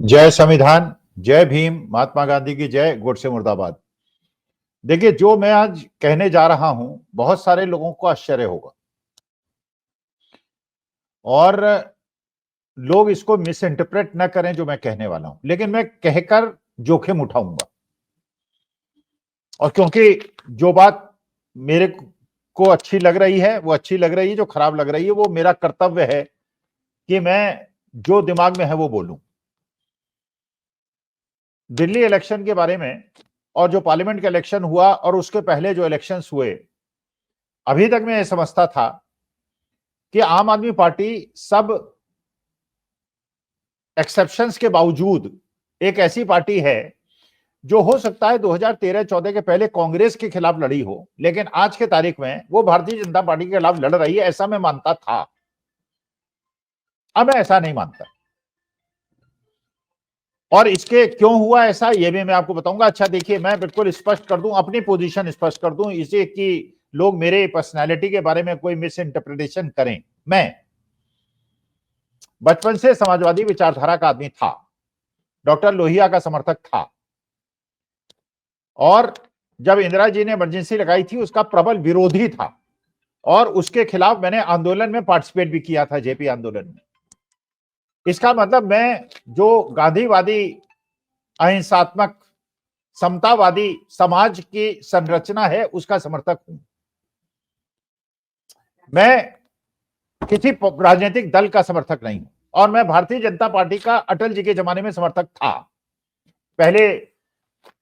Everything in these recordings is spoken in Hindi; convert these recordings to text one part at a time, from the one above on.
जय संविधान, जय भीम, महात्मा गांधी की जय, गोडसे मुर्दाबाद। देखिए, जो मैं आज कहने जा रहा हूं, बहुत सारे लोगों को आश्चर्य होगा और लोग इसको मिस इंटरप्रेट न करें जो मैं कहने वाला हूं, लेकिन मैं कहकर जोखिम उठाऊंगा। और क्योंकि जो बात मेरे को अच्छी लग रही है वो अच्छी लग रही है, जो खराब लग रही है वो मेरा कर्तव्य है कि मैं जो दिमाग में है वो बोलूं। दिल्ली इलेक्शन के बारे में और जो पार्लियामेंट का इलेक्शन हुआ और उसके पहले जो इलेक्शंस हुए, अभी तक मैं ये समझता था कि आम आदमी पार्टी सब एक्सेप्शंस के बावजूद एक ऐसी पार्टी है जो हो सकता है 2013-14 के पहले कांग्रेस के खिलाफ लड़ी हो, लेकिन आज के तारीख में वो भारतीय जनता पार्टी के खिलाफ लड़ रही है, ऐसा मैं मानता था। अब मैं ऐसा नहीं मानता और इसके क्यों हुआ ऐसा ये भी मैं आपको बताऊंगा। अच्छा देखिए, मैं बिल्कुल स्पष्ट कर दूं, अपनी पोजीशन स्पष्ट कर दूं, इसे कि लोग मेरे पर्सनालिटी के बारे में कोई मिस इंटरप्रिटेशन करें। मैं बचपन से समाजवादी विचारधारा का आदमी था, डॉक्टर लोहिया का समर्थक था और जब इंदिरा जी ने इमरजेंसी लगाई थी उसका प्रबल विरोधी था और उसके खिलाफ मैंने आंदोलन में पार्टिसिपेट भी किया था, जेपी आंदोलन में। इसका मतलब मैं जो गांधीवादी, अहिंसात्मक, समतावादी समाज की संरचना है उसका समर्थक हूं। मैं किसी राजनीतिक दल का समर्थक नहीं हूं और मैं भारतीय जनता पार्टी का अटल जी के जमाने में समर्थक था। पहले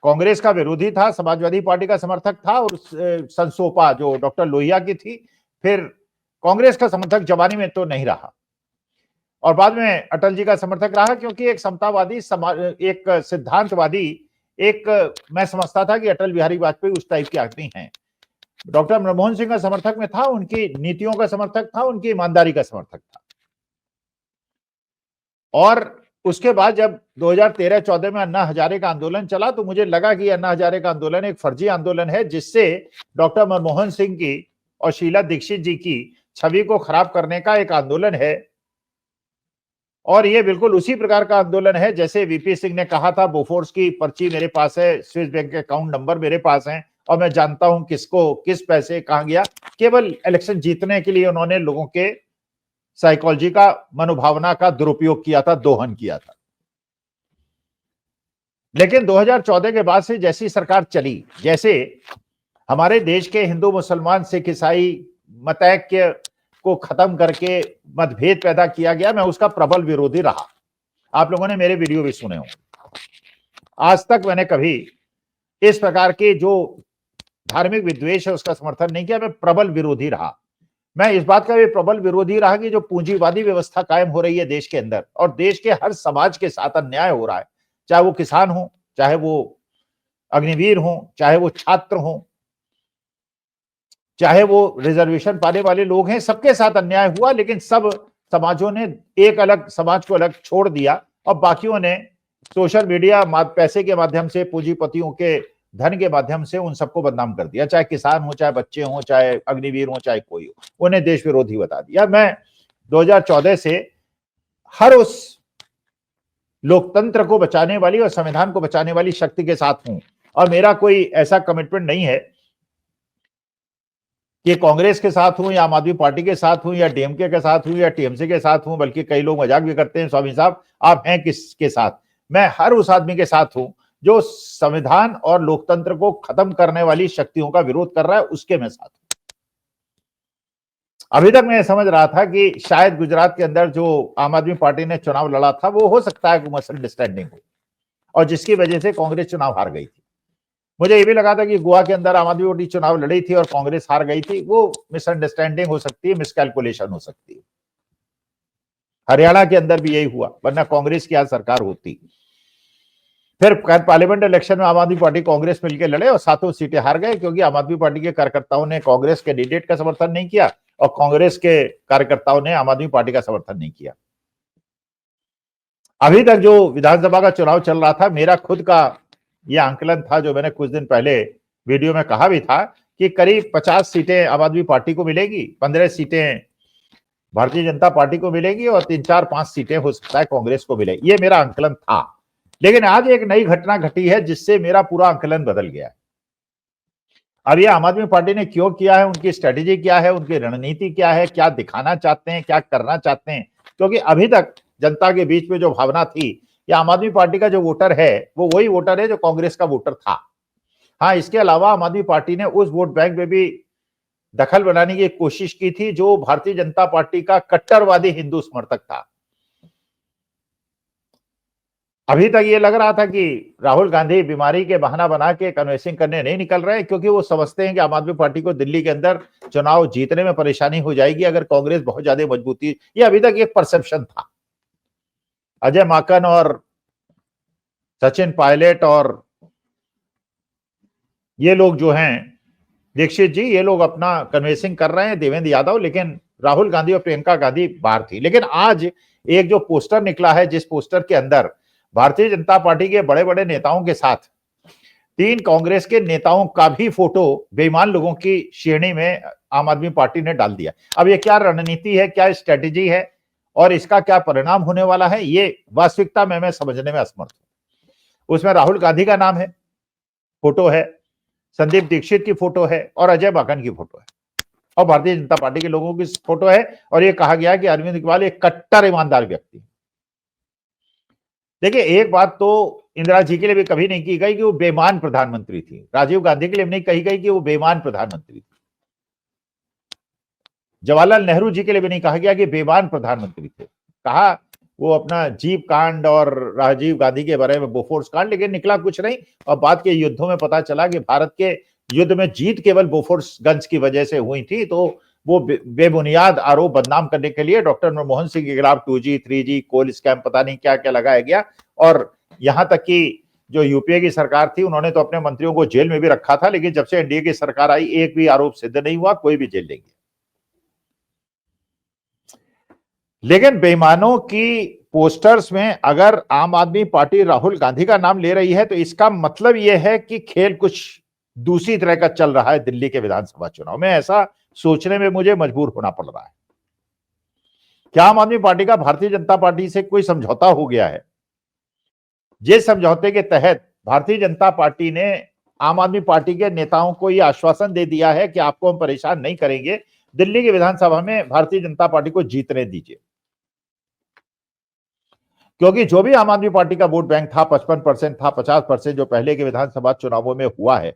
कांग्रेस का विरोधी था, समाजवादी पार्टी का समर्थक था और संसोपा जो डॉक्टर लोहिया की थी, फिर कांग्रेस का समर्थक जमाने में तो नहीं रहा और बाद में अटल जी का समर्थक रहा, क्योंकि एक समतावादी एक सिद्धांतवादी, एक मैं समझता था कि अटल बिहारी वाजपेयी उस टाइप के आदमी हैं। डॉक्टर मनमोहन सिंह का समर्थक में था, उनकी नीतियों का समर्थक था, उनकी ईमानदारी का समर्थक था। और उसके बाद जब 2013-14 में अन्ना हजारे का आंदोलन चला तो मुझे लगा कि अन्ना हजारे का आंदोलन एक फर्जी आंदोलन है, जिससे डॉक्टर मनमोहन सिंह की और शीला दीक्षित जी की छवि को खराब करने का एक आंदोलन है और ये बिल्कुल उसी प्रकार का आंदोलन है जैसे वीपी सिंह ने कहा था, बोफोर्स की पर्ची मेरे पास है, स्विस बैंक के अकाउंट नंबर मेरे पास है और मैं जानता हूं किसको किस पैसे कहां गया। केवल इलेक्शन जीतने के लिए उन्होंने लोगों के साइकोलॉजी का, मनोभावना का दुरुपयोग किया था, दोहन किया था। लेकिन 2014 के बाद से जैसी सरकार चली, जैसे हमारे देश के हिंदू, मुसलमान, सिख, ईसाई मतैक्य को खत्म करके मतभेद पैदा किया गया, मैं उसका प्रबल विरोधी रहा। आप लोगों ने मेरे वीडियो भी सुने होंगे। आज तक मैंने कभी इस प्रकार के जो धार्मिक विद्वेष है उसका समर्थन नहीं किया, मैं प्रबल विरोधी रहा। मैं इस बात का भी प्रबल विरोधी रहा कि जो पूंजीवादी व्यवस्था कायम हो रही है देश के अंदर और देश के हर समाज के साथ अन्याय हो रहा है, चाहे वो किसान हो, चाहे वो अग्निवीर हो, चाहे वो छात्र हो, चाहे वो रिजर्वेशन पाने वाले लोग हैं, सबके साथ अन्याय हुआ। लेकिन सब समाजों ने एक अलग समाज को अलग छोड़ दिया और बाकियों ने सोशल मीडिया, पैसे के माध्यम से, पूंजीपतियों के धन के माध्यम से उन सबको बदनाम कर दिया, चाहे किसान हो, चाहे बच्चे हो, चाहे अग्निवीर हो, चाहे कोई हो, उन्हें देश विरोधी बता दिया। मैं 2014 से हर उस लोकतंत्र को बचाने वाली और संविधान को बचाने वाली शक्ति के साथ हूं और मेरा कोई ऐसा कमिटमेंट नहीं है कि कांग्रेस के साथ हूं या आम आदमी पार्टी के साथ हूं या डीएमके के साथ हूं या टीएमसी के साथ हूं, बल्कि कई लोग मजाक भी करते हैं, स्वामी साहब आप हैं किसके साथ? मैं हर उस आदमी के साथ हूं जो संविधान और लोकतंत्र को खत्म करने वाली शक्तियों का विरोध कर रहा है, उसके मैं साथ हूं। अभी तक मैं समझ रहा था कि शायद गुजरात के अंदर जो आम आदमी पार्टी ने चुनाव लड़ा था वो हो सकता है मिसअंडरस्टैंडिंग हो और जिसकी वजह से कांग्रेस चुनाव हार गई थी। मुझे ये भी लगा था कि गोवा के अंदर आम आदमी पार्टी चुनाव लड़ी थी और कांग्रेस हार गई थी, वो मिसअंडरस्टैंडिंग हो सकती है, मिसकैलकुलेशन हो सकती है। हरियाणा के अंदर भी यही हुआ, वरना कांग्रेस की आज सरकार होती। फिर पार्लियामेंट इलेक्शन में आम आदमी पार्टी कांग्रेस मिलकर लड़े और सातों सीटें हार गए, क्योंकि आम आदमी पार्टी के कार्यकर्ताओं ने कांग्रेस कैंडिडेट का समर्थन नहीं किया और कांग्रेस के कार्यकर्ताओं ने आम आदमी पार्टी का समर्थन नहीं किया। अभी तक जो विधानसभा का चुनाव चल रहा था, मेरा खुद का यह आंकलन था जो मैंने कुछ दिन पहले वीडियो में कहा भी था कि करीब 50 सीटें आम आदमी पार्टी को मिलेगी, 15 सीटें भारतीय जनता पार्टी को मिलेगी और 3-4-5 सीटें हो सकता है कांग्रेस को मिले, ये मेरा आंकलन था। लेकिन आज एक नई घटना घटी है जिससे मेरा पूरा आंकलन बदल गया है। अब ये आम आदमी पार्टी ने क्यों किया है, उनकी स्ट्रेटेजी क्या है, उनकी रणनीति क्या है, क्या दिखाना चाहते हैं, क्या करना चाहते हैं, क्योंकि अभी तक जनता के बीच में जो भावना थी कि आम आदमी पार्टी का जो वोटर है वो वही वोटर है जो कांग्रेस का वोटर था। हाँ, इसके अलावा आम आदमी पार्टी ने उस वोट बैंक में भी दखल बनाने की कोशिश की थी जो भारतीय जनता पार्टी का कट्टरवादी हिंदू समर्थक था। अभी तक ये लग रहा था कि राहुल गांधी बीमारी के बहाना बना के कन्वेंसिंग करने नहीं निकल रहे, क्योंकि वो समझते हैं कि आम आदमी पार्टी को दिल्ली के अंदर चुनाव जीतने में परेशानी हो जाएगी अगर कांग्रेस बहुत ज्यादा मजबूती, ये अभी तक एक परसेप्शन था। अजय माकन और सचिन पायलट और ये लोग जो हैं, दीक्षित जी, ये लोग अपना कन्वेंसिंग कर रहे हैं, देवेंद्र यादव, लेकिन राहुल गांधी और प्रियंका गांधी बाहर थी। लेकिन आज एक जो पोस्टर निकला है, जिस पोस्टर के अंदर भारतीय जनता पार्टी के बड़े बड़े नेताओं के साथ 3 कांग्रेस के नेताओं का भी फोटो बेईमान लोगों की श्रेणी में आम आदमी पार्टी ने डाल दिया। अब ये क्या रणनीति है, क्या स्ट्रेटेजी है और इसका क्या परिणाम होने वाला है, ये वास्तविकता में मैं समझने में असमर्थ हूं। उसमें राहुल गांधी का नाम है, फोटो है, संदीप दीक्षित की फोटो है और अजय माकन की फोटो है और भारतीय जनता पार्टी के लोगों की फोटो है। और ये कहा गया कि अरविंद केजरीवाल एक कट्टर ईमानदार व्यक्ति है। देखिए, एक बात तो इंदिरा जी के लिए भी कभी नहीं की गई कि वो बेईमान प्रधानमंत्री थी, राजीव गांधी के लिए भी नहीं कही गई कि वो बेईमान प्रधानमंत्री थी, जवाहरलाल नेहरू जी के लिए भी नहीं कहा गया कि बेईमान प्रधानमंत्री थे। कहा वो अपना जीप कांड और राजीव गांधी के बारे में बोफोर्स कांड, लेकिन निकला कुछ नहीं। और बाद के युद्धों में पता चला कि भारत के युद्ध में जीत केवल बोफोर्स गन्स की वजह से हुई थी। तो वो बेबुनियाद आरोप बदनाम करने के लिए डॉक्टर मनमोहन सिंह के खिलाफ 2G 3G कोल स्कैम पता नहीं क्या क्या लगाया गया। और यहां तक कि जो यूपीए की सरकार थी उन्होंने तो अपने मंत्रियों को जेल में भी रखा था, लेकिन जब से एनडीए की सरकार आई एक भी आरोप सिद्ध नहीं हुआ, कोई भी जेल नहीं गया। लेकिन बेईमानों की पोस्टर्स में अगर आम आदमी पार्टी राहुल गांधी का नाम ले रही है तो इसका मतलब यह है कि खेल कुछ दूसरी तरह का चल रहा है दिल्ली के विधानसभा चुनाव में। ऐसा सोचने में मुझे मजबूर होना पड़ रहा है। क्या आम आदमी पार्टी का भारतीय जनता पार्टी से कोई समझौता हो गया है, जिस समझौते के तहत भारतीय जनता पार्टी ने आम आदमी पार्टी के नेताओं को यह आश्वासन दे दिया है कि आपको हम परेशान नहीं करेंगे, दिल्ली की विधानसभा में भारतीय जनता पार्टी को जीतने दीजिए। क्योंकि जो भी आम आदमी पार्टी का वोट बैंक था, 55% था, 50% जो पहले के विधानसभा चुनावों में हुआ है,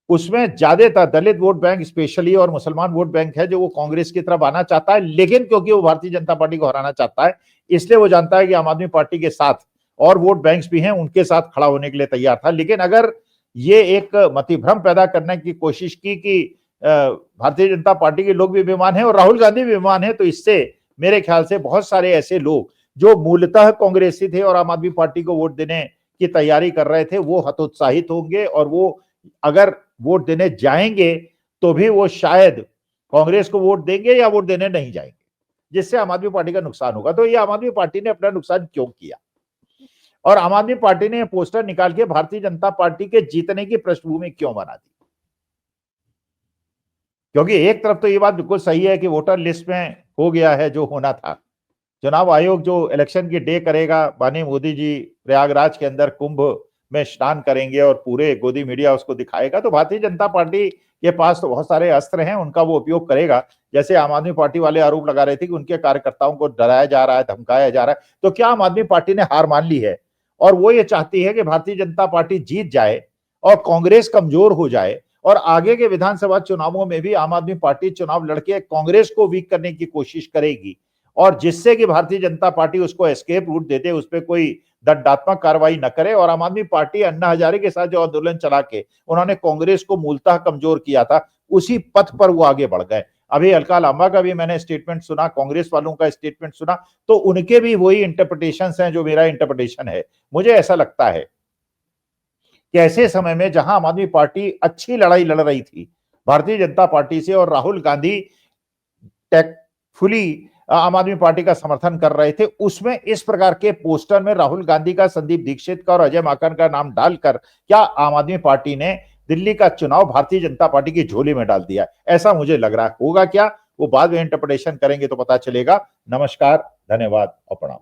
उसमें ज्यादातर दलित वोट बैंक स्पेशली और मुसलमान वोट बैंक है जो वो कांग्रेस की तरफ आना चाहता है। लेकिन क्योंकि वो भारतीय जनता पार्टी को हराना चाहता है, इसलिए वो जानता है कि आम आदमी पार्टी के साथ और वोट बैंक्स भी हैं, उनके साथ खड़ा होने के लिए तैयार था। लेकिन अगर ये एक मतिभ्रम पैदा करने की कोशिश की कि भारतीय जनता पार्टी के लोग भी बेईमान हैं और राहुल गांधी भी बेईमान है, तो इससे मेरे ख्याल से बहुत सारे ऐसे लोग जो मूलतः कांग्रेसी थे और आम आदमी पार्टी को वोट देने की तैयारी कर रहे थे, वो हतोत्साहित होंगे और वो अगर वोट देने जाएंगे तो भी वो शायद कांग्रेस को वोट देंगे या वोट देने नहीं जाएंगे, जिससे आम आदमी पार्टी का नुकसान होगा। तो ये आम आदमी पार्टी ने अपना नुकसान क्यों किया और आम आदमी पार्टी ने पोस्टर निकाल के भारतीय जनता पार्टी के जीतने की पृष्ठभूमि क्यों बना दी? क्योंकि एक तरफ तो ये बात बिल्कुल सही है कि वोटर लिस्ट में हो गया है जो होना था। चुनाव आयोग जो इलेक्शन की डे करेगा, माननीय मोदी जी प्रयागराज के अंदर कुंभ में स्नान करेंगे और पूरे गोदी मीडिया उसको दिखाएगा, तो भारतीय जनता पार्टी के पास तो बहुत सारे अस्त्र हैं, उनका वो उपयोग करेगा। जैसे आम आदमी पार्टी वाले आरोप लगा रहे थे कि उनके कार्यकर्ताओं को डराया जा रहा है, धमकाया जा रहा है, तो क्या आम आदमी पार्टी ने हार मान ली है और वो ये चाहती है कि भारतीय जनता पार्टी जीत जाए और कांग्रेस कमजोर हो जाए और आगे के विधानसभा चुनावों में भी आम आदमी पार्टी चुनाव लड़के कांग्रेस को वीक करने की कोशिश करेगी और जिससे कि भारतीय जनता पार्टी उसको एस्केप रूट दे दे, उस पर कोई दंडात्मक कार्रवाई न करे। और आम आदमी पार्टी अन्ना हजारे के साथ जो आंदोलन चला के उन्होंने कांग्रेस को मूलतः कमजोर किया था, उसी पथ पर वो आगे बढ़ गए। अभी अलका लांबा का भी मैंने स्टेटमेंट सुना, कांग्रेस वालों का स्टेटमेंट सुना, तो उनके भी वही इंटरप्रिटेशंस हैं जो मेरा इंटरप्रिटेशन है। मुझे ऐसा लगता है कि ऐसे समय में जहां आम आदमी पार्टी अच्छी लड़ाई लड़ रही थी भारतीय जनता पार्टी से और राहुल गांधी टेकफुली आम आदमी पार्टी का समर्थन कर रहे थे, उसमें इस प्रकार के पोस्टर में राहुल गांधी का, संदीप दीक्षित का और अजय माकन का नाम डालकर क्या आम आदमी पार्टी ने दिल्ली का चुनाव भारतीय जनता पार्टी की झोली में डाल दिया? ऐसा मुझे लग रहा है। होगा क्या, वो बाद में इंटरप्रिटेशन करेंगे तो पता चलेगा। नमस्कार, धन्यवाद और प्रणाम।